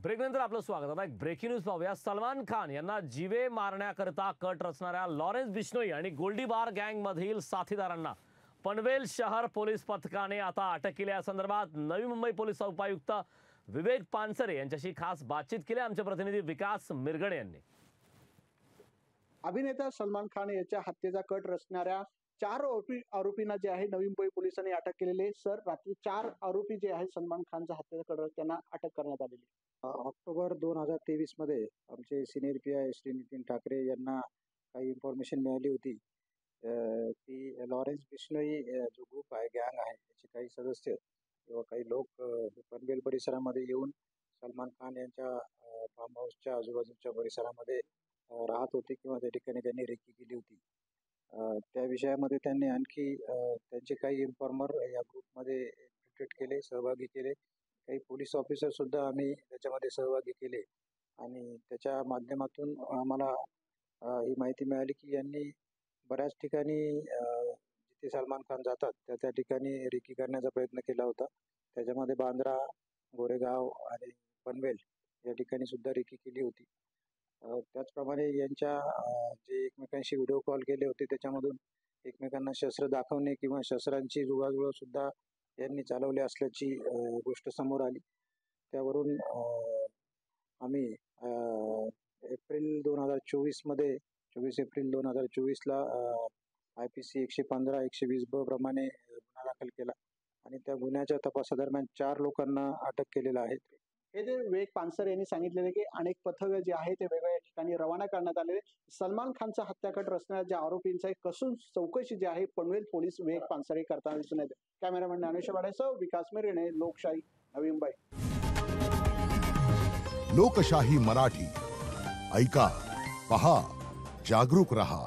ब्रेकनंतर आपलं स्वागत. आता एक ब्रेकिंग न्यूज पाहूया. सलमान खान यांना जीवे मारण्याकरता कट रचणाऱ्या लॉरेन्स बिश्नोई आणि गोल्डीबार गँगमधील साथीदारांना पनवेल शहर पोलीस पथकाने आता अटक केली. या संदर्भात नवी मुंबई पोलीस उपायुक्त विवेक पानसरे यांच्याशी खास बातचीत केली. आमचे प्रतिनिधी विकास मिरगणे यांनी. अभिनेता सलमान खान याच्या हत्येचा कट रचणाऱ्या 4 आरोपींना जे आहे नवी मुंबई पोलिसांनी अटक केलेली आहे. सर, रात्री 4 आरोपी जे आहेत सलमान खानचा हत्येचा कट त्यांना अटक करण्यात आलेली. ऑक्टोबर 2023 मध्ये आमचे सिनियर PI श्री नितीन ठाकरे यांना काही इन्फॉर्मेशन मिळाली होती की लॉरेन्स बिश्नोई जो ग्रुप आहे, गँग आहे, त्याचे काही सदस्य किंवा काही लोक पनवेल परिसरामध्ये येऊन सलमान खान यांच्या फार्म हाऊसच्या आजूबाजूच्या परिसरामध्ये राहत होते किंवा त्या ठिकाणी त्यांनी रेकी केली होती. त्या विषयामध्ये त्यांनी आणखी त्यांचे काही इन्फॉर्मर या ग्रुपमध्ये इन्व्हाइट केले, सहभागी केले. काही पोलीस ऑफिसर सुद्धा आम्ही त्याच्यामध्ये सहभागी केले आणि त्याच्या माध्यमातून आम्हाला ही माहिती मिळाली की यांनी बऱ्याच ठिकाणी जिथे सलमान खान जातात त्या ठिकाणी रेकी करण्याचा प्रयत्न केला होता. त्याच्यामध्ये बांद्रा, गोरेगाव आणि पनवेल या ठिकाणी सुद्धा रेकी केली होती. त्याचप्रमाणे यांच्या जे एकमेकांशी व्हिडिओ कॉल केले होते त्याच्यामधून एकमेकांना शस्त्र दाखवणे किंवा शस्त्रांची जुळवाजुळव सुद्धा यांनी चालवले असल्याची गोष्ट समोर आली. त्यावरून आम्ही एप्रिल 2024 मध्ये 24 एप्रिल 2024ला IPC 115, 120B प्रमाणे गुन्हा दाखल केला आणि त्या गुन्ह्याच्या तपासादरम्यान 4 लोकांना अटक केलेलं आहे. हे जे विवेक पानसरे यांनी सांगितलेले की अनेक पथक जे आहे ते वेगवेगळ्या ठिकाणी रवाना करण्यात आलेले. सलमान खानचा हत्याकट रचणाऱ्या ज्या आरोपींचा कसून चौकशी जी आहे पनवेल पोलीस विवेक पानसरे करताना दिसून येते. कॅमेरामॅन ज्ञानेश वाडेसह विकास मिरगणे, लोकशाही, नवी मुंबई. लोकशाही मराठी ऐका, पहा, जागरूक रहा.